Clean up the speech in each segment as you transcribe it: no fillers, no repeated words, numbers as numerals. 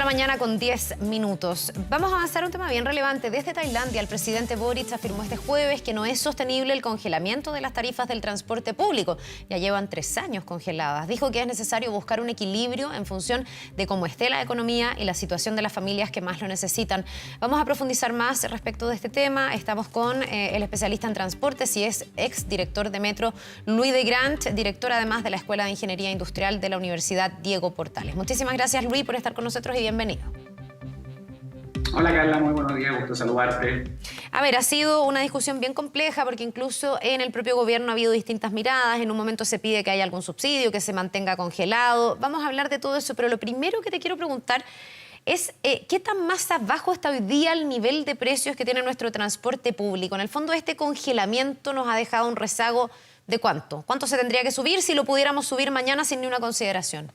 mañana con 10 minutos. Vamos a avanzar un tema bien relevante. Desde Tailandia, el presidente Boric afirmó este jueves que no es sostenible el congelamiento de las tarifas del transporte público. Ya llevan 3 años congeladas. Dijo que es necesario buscar un equilibrio en función de cómo esté la economía y la situación de las familias que más lo necesitan. Vamos a profundizar más respecto de este tema. Estamos con el especialista en transportes y es exdirector de Metro, Louis de Grant, director además de la Escuela de Ingeniería Industrial de la Universidad Diego Portales. Muchísimas gracias, Louis, por estar con nosotros y bienvenido. Hola Carla, muy buenos días, gusto saludarte. A ver, ha sido una discusión bien compleja porque incluso en el propio gobierno ha habido distintas miradas. En un momento se pide que haya algún subsidio, que se mantenga congelado. Vamos a hablar de todo eso, pero lo primero que te quiero preguntar es ¿qué tan más abajo está hoy día el nivel de precios que tiene nuestro transporte público? En el fondo, este congelamiento nos ha dejado un rezago ¿de cuánto? ¿Cuánto se tendría que subir si lo pudiéramos subir mañana sin ni una consideración?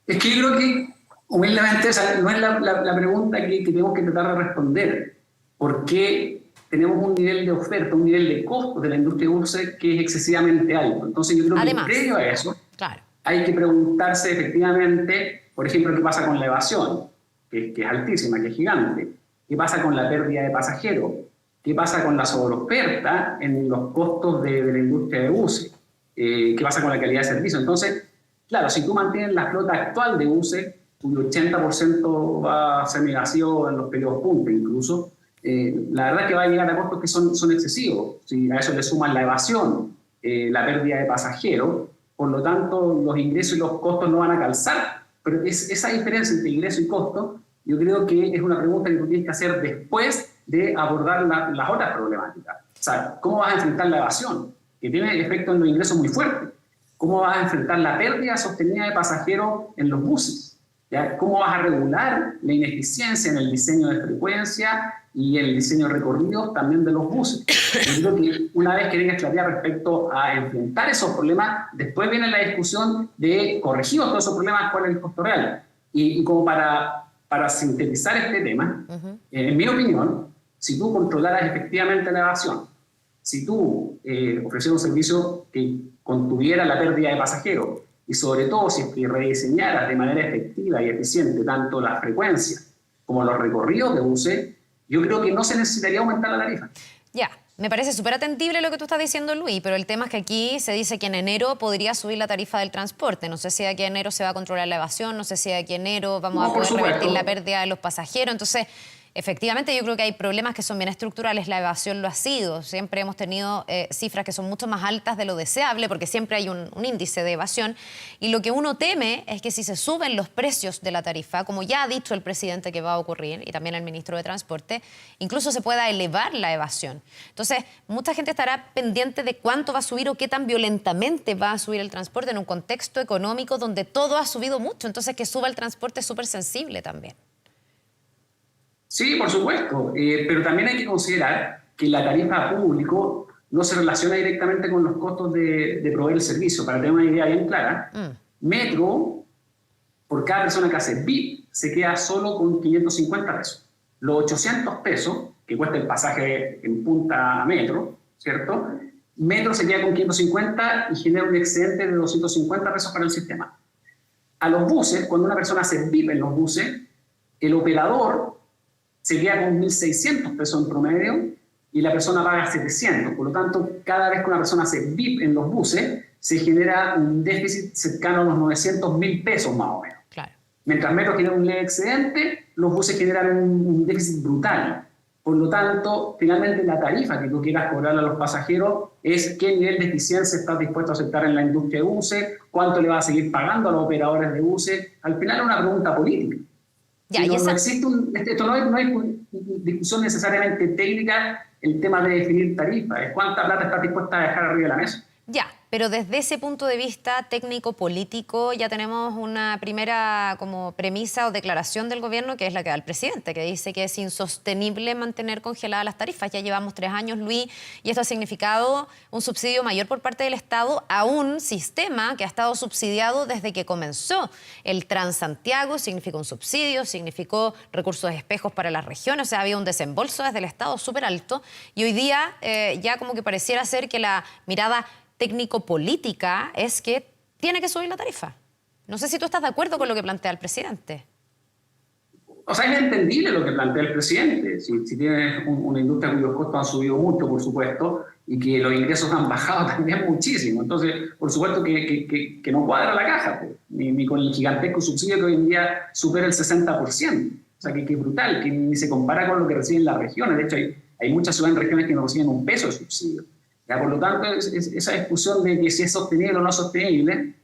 Es que yo creo que, humildemente, esa no es la pregunta que tenemos que tratar de responder. ¿Por qué tenemos un nivel de oferta, un nivel de costo de la industria dulce que es excesivamente alto? Entonces yo creo Además, que previo a eso, claro, hay que preguntarse efectivamente, por ejemplo, qué pasa con la evasión, que es altísima, que es gigante. ¿Qué pasa con la pérdida de pasajeros? ¿Qué pasa con la sobreoferta en los costos de la industria de buses? ¿Qué pasa con la calidad de servicio? Entonces, claro, si tú mantienes la flota actual de buses, cuyo 80% va a ser negativo en los periodos punta incluso, la verdad es que va a llegar a costos que son excesivos. Si a eso le suman la evasión, la pérdida de pasajeros, por lo tanto los ingresos y los costos no van a calzar. Pero esa diferencia entre ingreso y costo, yo creo que es una pregunta que tú tienes que hacer después de abordar las otras problemáticas. O sea, ¿cómo vas a enfrentar la evasión? Que tiene efecto en los ingresos muy fuertes. ¿Cómo vas a enfrentar la pérdida sostenida de pasajeros en los buses? ¿Ya? ¿Cómo vas a regular la ineficiencia en el diseño de frecuencia y el diseño de recorridos también de los buses? Yo creo que una vez que tengas claridad respecto a enfrentar esos problemas, después viene la discusión de corregir todos esos problemas, cuál es el costo real. Y como para sintetizar este tema, en mi opinión, si tú controlaras efectivamente la evasión, si tú ofrecieras un servicio que contuviera la pérdida de pasajeros y sobre todo si rediseñaras de manera efectiva y eficiente tanto la frecuencia como los recorridos de buses, yo creo que no se necesitaría aumentar la tarifa. Ya, me parece súper atendible lo que tú estás diciendo, Luis, pero el tema es que aquí se dice que en enero podría subir la tarifa del transporte. No sé si de aquí a enero se va a controlar la evasión, no sé si de aquí a enero vamos a poder revertir la pérdida de los pasajeros. Entonces, efectivamente, yo creo que hay problemas que son bien estructurales. La evasión lo ha sido. Siempre hemos tenido cifras que son mucho más altas de lo deseable porque siempre hay un índice de evasión. Y lo que uno teme es que si se suben los precios de la tarifa, como ya ha dicho el presidente que va a ocurrir y también el ministro de Transporte, incluso se pueda elevar la evasión. Entonces, mucha gente estará pendiente de cuánto va a subir o qué tan violentamente va a subir el transporte en un contexto económico donde todo ha subido mucho. Entonces, que suba el transporte es súper sensible también. Sí, por supuesto, pero también hay que considerar que la tarifa público no se relaciona directamente con los costos de proveer el servicio. Para tener una idea bien clara, Metro, por cada persona que hace VIP, se queda solo con 550 pesos. Los 800 pesos que cuesta el pasaje en punta a Metro, ¿cierto? Metro se queda con 550 y genera un excedente de 250 pesos para el sistema. A los buses, cuando una persona hace VIP en los buses, el operador se queda con 1.600 pesos en promedio y la persona paga 700. Por lo tanto, cada vez que una persona hace VIP en los buses, se genera un déficit cercano a los 900.000 pesos más o menos. Claro. Mientras Metro genera un leve excedente, los buses generan un déficit brutal. Por lo tanto, finalmente la tarifa que tú quieras cobrar a los pasajeros es qué nivel de eficiencia estás dispuesto a aceptar en la industria de buses, cuánto le vas a seguir pagando a los operadores de buses. Al final es una pregunta política. Ya, no existe no hay discusión necesariamente técnica el tema de definir tarifas, es cuánta plata estás dispuesta a dejar arriba de la mesa. Ya, pero desde ese punto de vista técnico-político ya tenemos una primera como premisa o declaración del gobierno que es la que da el presidente, que dice que es insostenible mantener congeladas las tarifas. Ya llevamos 3 años, Luis, y esto ha significado un subsidio mayor por parte del Estado a un sistema que ha estado subsidiado desde que comenzó. El Transantiago significó un subsidio, significó recursos espejos para las regiones, o sea, había un desembolso desde el Estado súper alto y hoy día ya como que pareciera ser que la mirada técnico-política es que tiene que subir la tarifa. No sé si tú estás de acuerdo con lo que plantea el presidente. O sea, es entendible lo que plantea el presidente. Si tienes una industria cuyos costos han subido mucho, por supuesto, y que los ingresos han bajado también muchísimo. Entonces, por supuesto que no cuadra la caja, pues, ni con el gigantesco subsidio que hoy en día supera el 60%. O sea, que es brutal, que ni se compara con lo que reciben las regiones. De hecho, hay muchas ciudades en regiones que no reciben un peso de subsidio. ¿Ya? Por lo tanto, esa discusión de que si es sostenible o no sostenible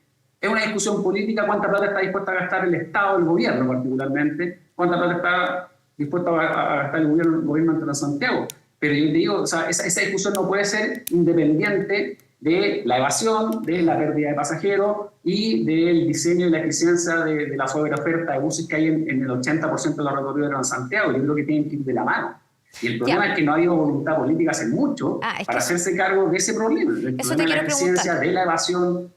es una discusión política. ¿Cuánta plata está dispuesta a gastar el Estado, el gobierno particularmente? ¿Cuánta plata está dispuesto a gastar el gobierno de Santiago? Pero yo te digo, o sea, esa discusión no puede ser independiente de la evasión, de la pérdida de pasajeros y del diseño y la eficiencia de la sobreoferta de buses que hay en el 80% de los recorridos de Gran Santiago. Yo creo que tienen que ir de la mano. Y el problema es que no ha habido voluntad política hace mucho para hacerse cargo de ese problema. El eso problema de la eficiencia, de la evasión.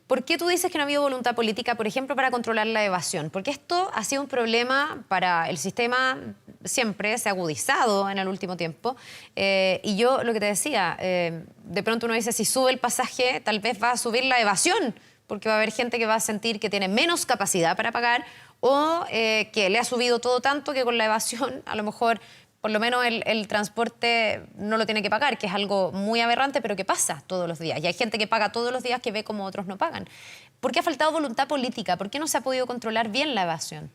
¿Por qué tú dices que no ha habido voluntad política, por ejemplo, para controlar la evasión? Porque esto ha sido un problema para el sistema, siempre se ha agudizado en el último tiempo. Y yo lo que te decía, de pronto uno dice, si sube el pasaje, tal vez va a subir la evasión, porque va a haber gente que va a sentir que tiene menos capacidad para pagar o que le ha subido todo tanto que con la evasión a lo mejor por lo menos el transporte no lo tiene que pagar, que es algo muy aberrante, pero que pasa todos los días. Y hay gente que paga todos los días que ve como otros no pagan. ¿Por qué ha faltado voluntad política? ¿Por qué no se ha podido controlar bien la evasión?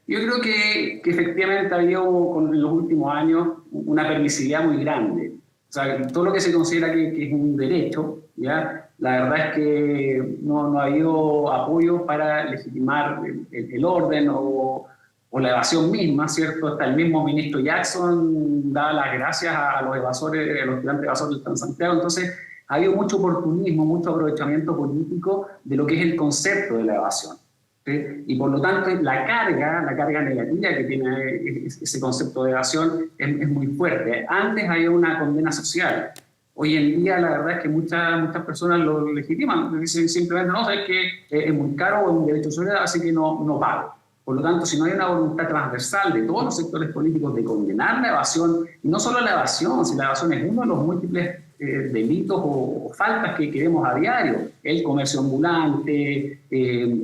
Yo creo que efectivamente ha habido en los últimos años una permisividad muy grande. O sea, todo lo que se considera que es un derecho, ¿ya? La verdad es que no ha habido apoyo para legitimar el orden o la evasión misma, ¿cierto? Hasta el mismo ministro Jackson da las gracias a los evasores, a los estudiantes evasores de Santiago. Entonces, ha habido mucho oportunismo, mucho aprovechamiento político de lo que es el concepto de la evasión, ¿sí? Y por lo tanto, la carga negativa que tiene ese concepto de evasión es muy fuerte. Antes había una condena social. Hoy en día, la verdad es que muchas personas lo legitiman. Dicen simplemente, no, sabes que es muy caro o es un derecho social, así que no pago. Por lo tanto, si no hay una voluntad transversal de todos los sectores políticos de condenar la evasión, y no solo la evasión, si la evasión es uno de los múltiples delitos o faltas que vemos a diario, el comercio ambulante,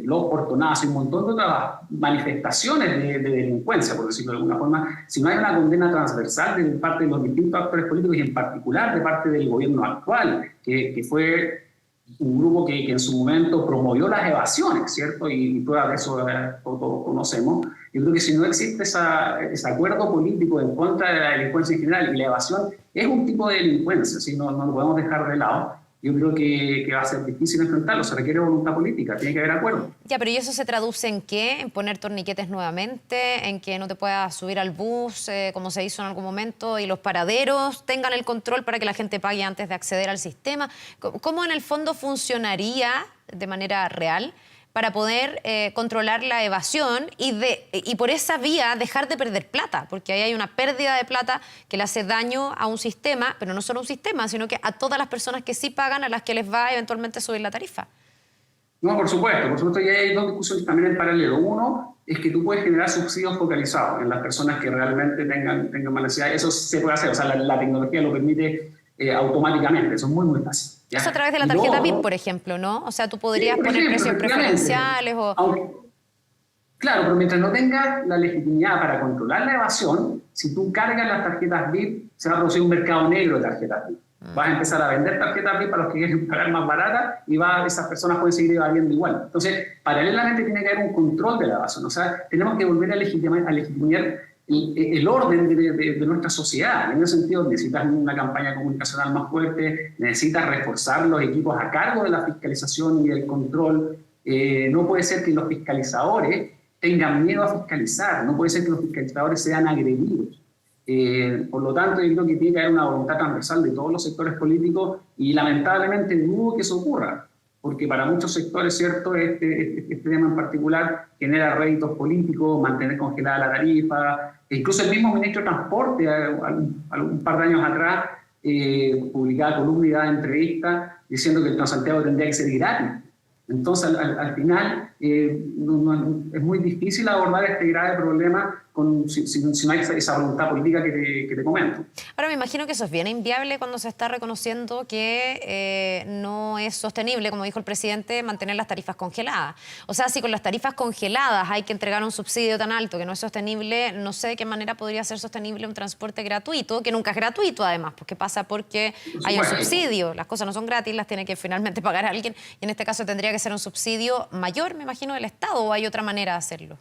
los portonazos y un montón de otras manifestaciones de delincuencia, por decirlo de alguna forma, si no hay una condena transversal de parte de los distintos actores políticos y en particular de parte del gobierno actual, que fue un grupo que en su momento promovió las evasiones, ¿cierto? Y pruebas de eso todos conocemos. Yo creo que si no existe ese acuerdo político en contra de la delincuencia en general, y la evasión es un tipo de delincuencia, ¿sí? No lo podemos dejar de lado. Yo creo que va a ser difícil enfrentarlo, se requiere voluntad política, tiene que haber acuerdo. Ya, pero ¿y eso se traduce en qué? ¿En poner torniquetes nuevamente? ¿En que no te puedas subir al bus, como se hizo en algún momento, y los paraderos tengan el control para que la gente pague antes de acceder al sistema? ¿Cómo en el fondo funcionaría de manera real para poder controlar la evasión y por esa vía dejar de perder plata? Porque ahí hay una pérdida de plata que le hace daño a un sistema, pero no solo a un sistema, sino que a todas las personas que sí pagan, a las que les va eventualmente a subir la tarifa. No, por supuesto, ya hay dos discusiones también en paralelo. Uno es que tú puedes generar subsidios focalizados en las personas que realmente tengan más necesidad. Eso se puede hacer, o sea, la tecnología lo permite automáticamente, eso es muy fácil. ¿Ya? Eso a través de la tarjeta VIP, por ejemplo, ¿no? O sea, tú podrías poner precios preferenciales o... Claro, pero mientras no tengas la legitimidad para controlar la evasión, si tú cargas las tarjetas VIP, se va a producir un mercado negro de tarjetas VIP. Vas a empezar a vender tarjetas VIP para los que quieren pagar más baratas y esas personas pueden seguir evadiendo igual. Entonces, paralelamente tiene que haber un control de la evasión. O sea, tenemos que volver a legitimar el orden de nuestra sociedad. En ese sentido, necesitas una campaña comunicacional más fuerte, necesitas reforzar los equipos a cargo de la fiscalización y del control. No puede ser que los fiscalizadores tengan miedo a fiscalizar, no puede ser que los fiscalizadores sean agredidos. Por lo tanto, yo creo que tiene que haber una voluntad transversal de todos los sectores políticos y lamentablemente dudo que eso ocurra, porque para muchos sectores, ¿cierto?, este tema en particular genera réditos políticos, mantener congelada la tarifa. Incluso el mismo ministro de Transporte, un par de años atrás, publicaba columna y daba entrevista diciendo que el Transantiago tendría que ser gratis. Entonces, al final, es muy difícil abordar este grave problema si no hay esa voluntad política que te comento. Ahora, me imagino que eso es bien inviable cuando se está reconociendo que no es sostenible, como dijo el presidente, mantener las tarifas congeladas. O sea, si con las tarifas congeladas hay que entregar un subsidio tan alto que no es sostenible, no sé de qué manera podría ser sostenible un transporte gratuito, que nunca es gratuito además, porque pasa porque hay un subsidio. Las cosas no son gratis, las tiene que finalmente pagar alguien, y en este caso tendría que ser un subsidio mayor, me imagino, del Estado, o hay otra manera de hacerlo.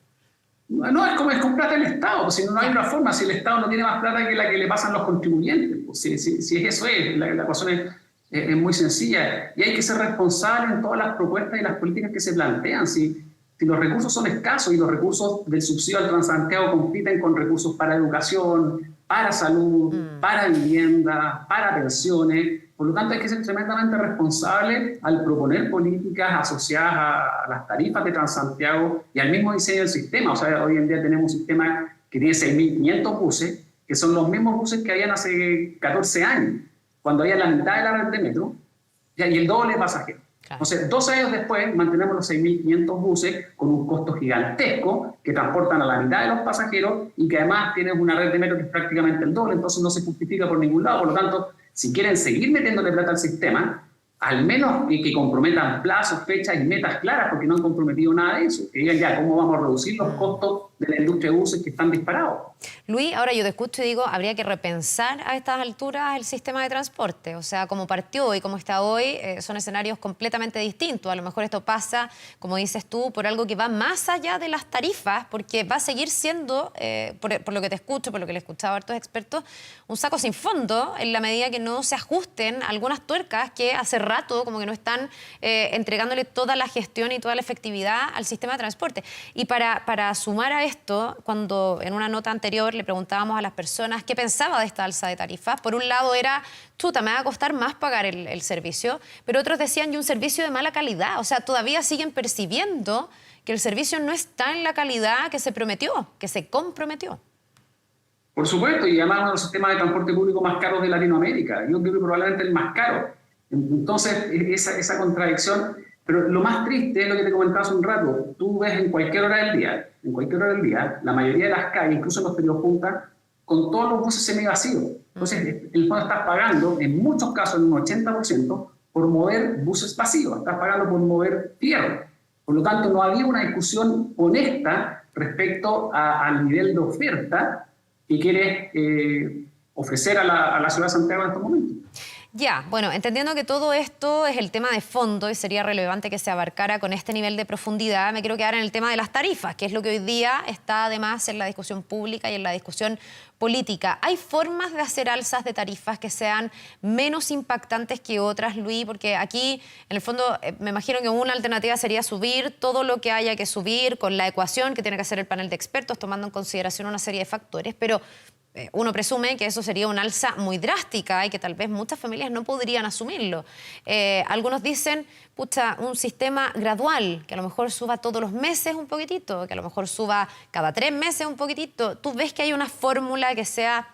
No, es con plata del Estado, pues, si no hay una forma, si el Estado no tiene más plata que la que le pasan los contribuyentes, pues, si eso es, la ecuación es muy sencilla, y hay que ser responsable en todas las propuestas y las políticas que se plantean. Si los recursos son escasos y los recursos del subsidio al Transantiago compiten con recursos para educación, para salud, para vivienda, para pensiones. Por lo tanto, hay que ser tremendamente responsable al proponer políticas asociadas a las tarifas de Transantiago y al mismo diseño del sistema. O sea, hoy en día tenemos un sistema que tiene 6.500 buses, que son los mismos buses que habían hace 14 años, cuando había la mitad de la red de metro y el doble de pasajeros. Entonces, 2 años después mantenemos los 6.500 buses con un costo gigantesco que transportan a la mitad de los pasajeros y que además tienen una red de metro que es prácticamente el doble, entonces no se justifica por ningún lado. Por lo tanto, si quieren seguir metiéndole plata al sistema, al menos que comprometan plazos, fechas y metas claras, porque no han comprometido nada de eso. Que digan ya cómo vamos a reducir los costos de la industria de buses que están disparados. Luis, ahora yo te escucho y digo, habría que repensar a estas alturas el sistema de transporte. O sea, como partió y como está hoy, son escenarios completamente distintos. A lo mejor esto pasa, como dices tú, por algo que va más allá de las tarifas, porque va a seguir siendo, por lo que te escucho, por lo que le he escuchado a hartos expertos, un saco sin fondo en la medida que no se ajusten algunas tuercas que hace rato como que no están entregándole toda la gestión y toda la efectividad al sistema de transporte. Y para sumar a esto, cuando en una nota anterior le preguntábamos a las personas qué pensaba de esta alza de tarifas, por un lado era, chuta, me va a costar más pagar el servicio, pero otros decían, y un servicio de mala calidad. O sea, todavía siguen percibiendo que el servicio no está en la calidad que se prometió, que se comprometió. Por supuesto, y además uno de los sistemas de transporte público más caros de Latinoamérica. Yo creo que probablemente el más caro. Entonces, esa contradicción. Pero lo más triste es lo que te comentaba hace un rato. Tú ves en cualquier hora del día, la mayoría de las calles, incluso en los periodos punta, con todos los buses semivacíos. Entonces, en el fondo estás pagando, en muchos casos, en un 80%, por mover buses vacíos. Estás pagando por mover tierra. Por lo tanto, no había una discusión honesta respecto al nivel de oferta que quieres ofrecer a la ciudad de Santiago en estos momentos. Ya, bueno, entendiendo que todo esto es el tema de fondo y sería relevante que se abarcara con este nivel de profundidad, me quiero quedar en el tema de las tarifas, que es lo que hoy día está además en la discusión pública y en la discusión política. ¿Hay formas de hacer alzas de tarifas que sean menos impactantes que otras, Luis? Porque aquí, en el fondo, me imagino que una alternativa sería subir todo lo que haya que subir con la ecuación que tiene que hacer el panel de expertos, tomando en consideración una serie de factores, pero uno presume que eso sería una alza muy drástica y que tal vez muchas familias no podrían asumirlo. Algunos dicen, pucha, un sistema gradual, que a lo mejor suba todos los meses un poquitito, que a lo mejor suba cada 3 meses un poquitito. ¿Tú ves que hay una fórmula que sea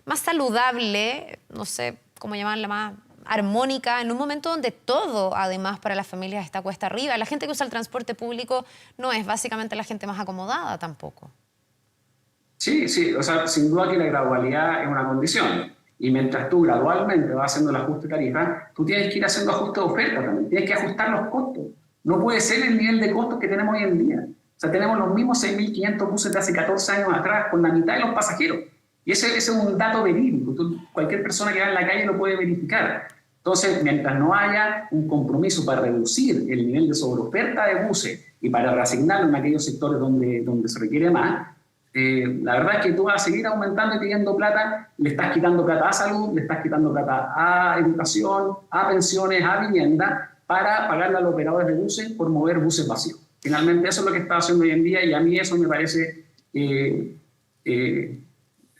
más saludable, no sé cómo llamarla, más armónica, en un momento donde todo, además, para las familias está cuesta arriba? La gente que usa el transporte público no es básicamente la gente más acomodada tampoco. Sí, o sea, sin duda que la gradualidad es una condición. Y mientras tú gradualmente vas haciendo el ajuste de tarifa, tú tienes que ir haciendo ajuste de oferta también. Tienes que ajustar los costos. No puede ser el nivel de costos que tenemos hoy en día. O sea, tenemos los mismos 6.500 buses de hace 14 años atrás con la mitad de los pasajeros. Y ese es un dato verídico. Cualquier persona que va en la calle lo puede verificar. Entonces, mientras no haya un compromiso para reducir el nivel de sobreoferta de buses y para reasignarlo en aquellos sectores donde se requiere más, la verdad es que tú vas a seguir aumentando y pidiendo plata, le estás quitando plata a salud, le estás quitando plata a educación, a pensiones, a vivienda, para pagarle a los operadores de buses por mover buses vacíos. Finalmente eso es lo que está haciendo hoy en día y a mí eso me parece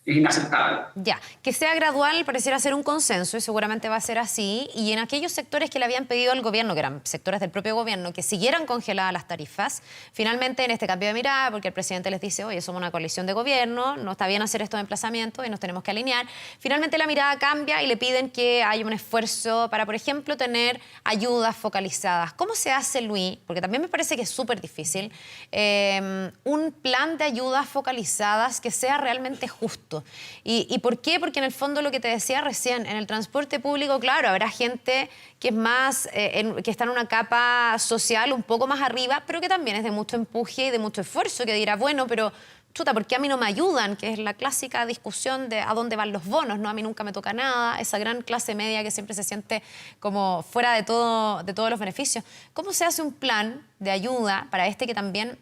es inaceptable. Ya, que sea gradual pareciera ser un consenso y seguramente va a ser así. Y en aquellos sectores que le habían pedido al gobierno, que eran sectores del propio gobierno, que siguieran congeladas las tarifas, finalmente en este cambio de mirada, porque el presidente les dice, oye, somos una coalición de gobierno, no está bien hacer estos emplazamientos y nos tenemos que alinear, finalmente la mirada cambia y le piden que haya un esfuerzo para, por ejemplo, tener ayudas focalizadas. ¿Cómo se hace, Luis? Porque también me parece que es súper difícil, un plan de ayudas focalizadas que sea realmente justo. ¿Y por qué? Porque en el fondo lo que te decía recién, en el transporte público, claro, habrá gente que es más, que está en una capa social un poco más arriba, pero que también es de mucho empuje y de mucho esfuerzo, que dirá, bueno, pero chuta, ¿por qué a mí no me ayudan? Que es la clásica discusión de a dónde van los bonos, ¿no? A mí nunca me toca nada, esa gran clase media que siempre se siente como fuera de todos los beneficios. ¿Cómo se hace un plan de ayuda para este que también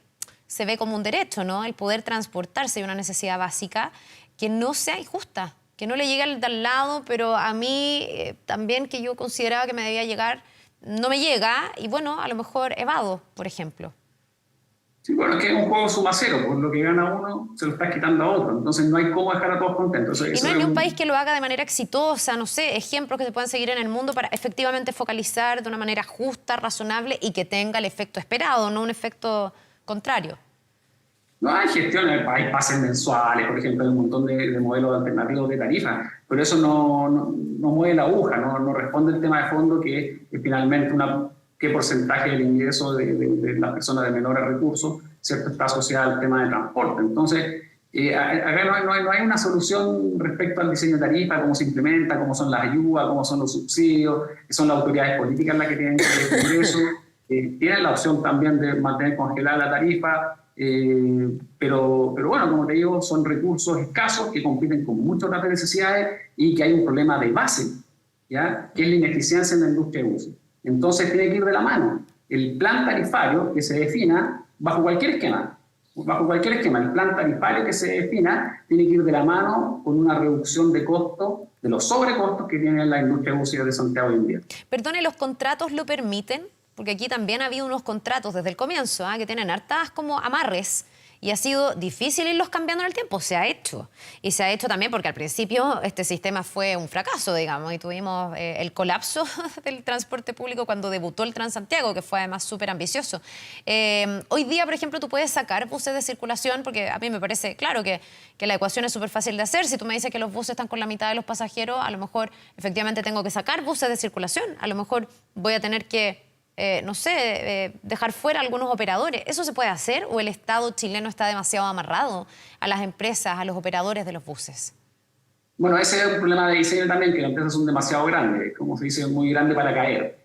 se ve como un derecho, ¿no? El poder transportarse y una necesidad básica que no sea injusta, que no le llegue al de al lado, pero a mí también que yo consideraba que me debía llegar, no me llega y bueno, a lo mejor evado, por ejemplo. Sí, bueno, es que es un juego suma cero, por lo que gana uno se lo estás quitando a otro, entonces no hay cómo dejar a todos contentos. Y no hay ni un país que lo haga de manera exitosa, no sé, ejemplos que se puedan seguir en el mundo para efectivamente focalizar de una manera justa, razonable y que tenga el efecto esperado, no un efecto contrario. No hay gestión, hay pases mensuales, por ejemplo, hay un montón de modelos alternativos de tarifa, pero eso no mueve la aguja, no responde al tema de fondo que es finalmente qué porcentaje del ingreso de las personas de menores recursos, ¿cierto?, está asociado al tema de transporte. Entonces, acá no hay una solución respecto al diseño de tarifa, cómo se implementa, cómo son las ayudas, cómo son los subsidios, que son las autoridades políticas las que tienen que definir eso. Tienen la opción también de mantener congelada la tarifa, pero bueno, como te digo, son recursos escasos que compiten con muchas otras necesidades y que hay un problema de base, ¿ya?, que es la ineficiencia en la industria de uso. Entonces tiene que ir de la mano el plan tarifario que se defina bajo cualquier esquema. El plan tarifario que se defina tiene que ir de la mano con una reducción de costos, de los sobrecostos que tiene la industria de uso de Santiago hoy en día. Perdone, ¿los contratos lo permiten? Porque aquí también ha habido unos contratos desde el comienzo, que tienen hartas como amarres y ha sido difícil irlos cambiando en el tiempo. Se ha hecho. Y se ha hecho también porque al principio este sistema fue un fracaso, digamos, y tuvimos el colapso del transporte público cuando debutó el Transantiago, que fue además súper ambicioso. Hoy día, por ejemplo, tú puedes sacar buses de circulación, porque a mí me parece, claro, que la ecuación es súper fácil de hacer. Si tú me dices que los buses están con la mitad de los pasajeros, a lo mejor efectivamente tengo que sacar buses de circulación. A lo mejor voy a tener que no sé, dejar fuera algunos operadores. ¿Eso se puede hacer o el Estado chileno está demasiado amarrado a las empresas, a los operadores de los buses? Bueno, ese es un problema de diseño también, que las empresas son demasiado grandes, como se dice, muy grande para caer,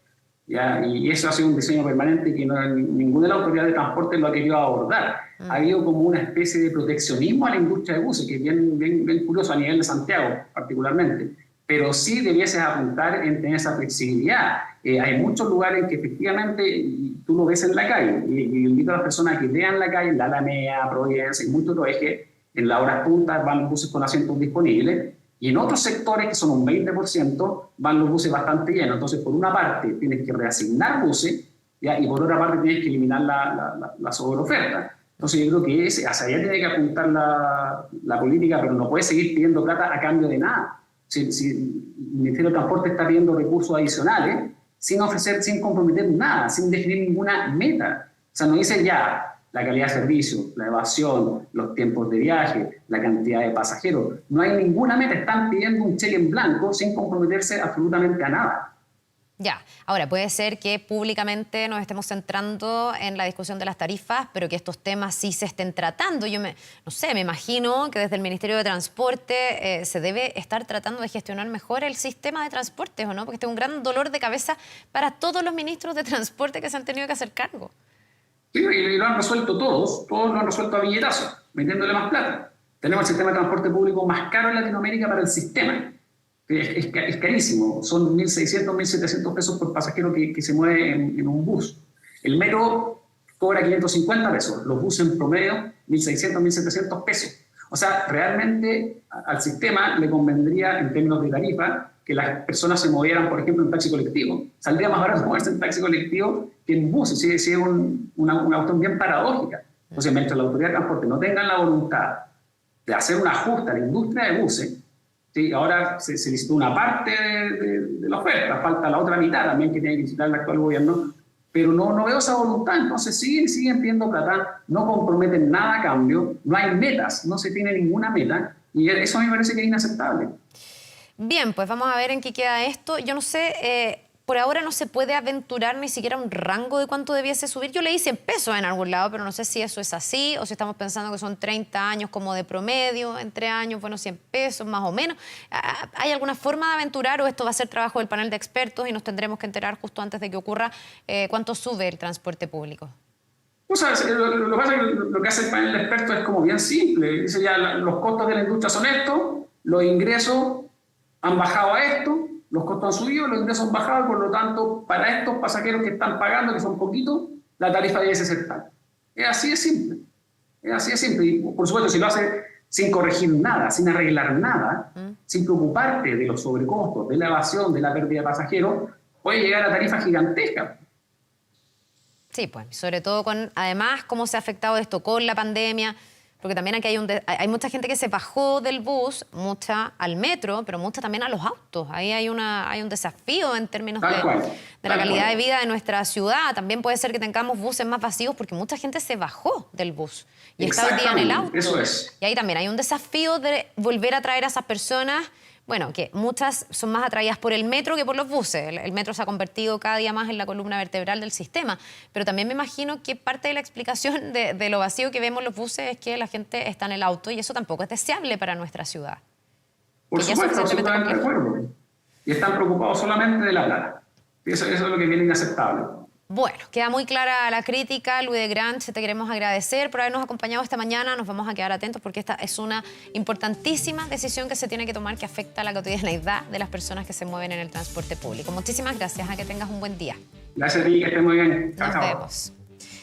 ¿ya? Y eso ha sido un diseño permanente que ninguna de las autoridades de transporte lo ha querido abordar. Ha habido como una especie de proteccionismo a la industria de buses, que es bien curioso a nivel de Santiago particularmente. Pero sí debieses apuntar en tener esa flexibilidad. Hay muchos lugares que efectivamente, y tú lo ves en la calle, y invito a las personas a que vean la calle, en la Alameda, Providencia, y muchos otros ejes, en las horas puntas van los buses con asientos disponibles, y en otros sectores, que son un 20%, van los buses bastante llenos. Entonces, por una parte, tienes que reasignar buses, ¿ya?, y por otra parte, tienes que eliminar la sobreoferta. Entonces, yo creo que hacia allá tiene que apuntar la política, pero no puede seguir pidiendo plata a cambio de nada. Si el Ministerio de Transporte está pidiendo recursos adicionales sin ofrecer, sin comprometer nada, sin definir ninguna meta. O sea, no dice ya la calidad de servicio, la evasión, los tiempos de viaje, la cantidad de pasajeros. No hay ninguna meta. Están pidiendo un cheque en blanco sin comprometerse absolutamente a nada. Ya, ahora puede ser que públicamente nos estemos centrando en la discusión de las tarifas, pero que estos temas sí se estén tratando. Yo no sé, me imagino que desde el Ministerio de Transporte se debe estar tratando de gestionar mejor el sistema de transportes, ¿o no? Porque este es un gran dolor de cabeza para todos los ministros de transporte que se han tenido que hacer cargo. Sí, y lo han resuelto todos lo han resuelto a billetazos, metiéndole más plata. Tenemos el sistema de transporte público más caro en Latinoamérica para el sistema. Es carísimo, son 1.600, 1.700 pesos por pasajero que se mueve en un bus. El metro cobra 550 pesos, los buses en promedio 1.600, 1.700 pesos. O sea, realmente al sistema le convendría, en términos de tarifa, que las personas se movieran, por ejemplo, en taxi colectivo. Saldría más barato moverse en taxi colectivo que en buses. Sí, es una cuestión bien paradójica. Entonces, mientras la autoridad de transporte no tenga la voluntad de hacer un ajuste a la industria de buses. ¿Sí? Ahora se licitó una parte de la oferta, falta la otra mitad también que tiene que licitar el actual gobierno, pero no veo esa voluntad, entonces siguen pidiendo plata, no comprometen nada a cambio, no hay metas, no se tiene ninguna meta, y eso a mí me parece que es inaceptable. Bien, pues vamos a ver en qué queda esto. Yo no sé, por ahora no se puede aventurar ni siquiera un rango de cuánto debiese subir. Yo leí 100 pesos en algún lado, pero no sé si eso es así o si estamos pensando que son 30 años como de promedio, entre años, bueno, 100 pesos más o menos. ¿Hay alguna forma de aventurar o esto va a ser trabajo del panel de expertos y nos tendremos que enterar justo antes de que ocurra cuánto sube el transporte público? O sea, lo que pasa es que lo que hace el panel de expertos es como bien simple. Dice ya, los costos de la industria son estos, los ingresos han bajado a esto, los costos han subido, los ingresos han bajado, por lo tanto, para estos pasajeros que están pagando, que son poquitos, la tarifa debe ser tal. Es así de simple. Es así de simple. Y, por supuesto, si lo hace sin corregir nada, sin arreglar nada, sin preocuparte de los sobrecostos, de la evasión, de la pérdida de pasajeros, puede llegar a tarifas gigantescas. Sí, pues, sobre todo con, además, cómo se ha afectado esto con la pandemia, porque también aquí hay mucha gente que se bajó del bus, mucha al metro, pero mucha también a los autos. Ahí hay un desafío en términos de la calidad de vida de nuestra ciudad. También puede ser que tengamos buses más vacíos porque mucha gente se bajó del bus y está hoy día en el auto. Eso es. Y ahí también hay un desafío de volver a traer a esas personas. Bueno, que muchas son más atraídas por el metro que por los buses. El metro se ha convertido cada día más en la columna vertebral del sistema. Pero también me imagino que parte de la explicación de lo vacío que vemos los buses es que la gente está en el auto y eso tampoco es deseable para nuestra ciudad. Por supuesto, absolutamente de acuerdo. Y están preocupados solamente de la plata. Eso es lo que viene inaceptable. Bueno, queda muy clara la crítica. Louis de Grange, te queremos agradecer por habernos acompañado esta mañana. Nos vamos a quedar atentos porque esta es una importantísima decisión que se tiene que tomar que afecta a la cotidianeidad de las personas que se mueven en el transporte público. Muchísimas gracias. A que tengas un buen día. Gracias a ti, que estés muy bien. Nos vemos.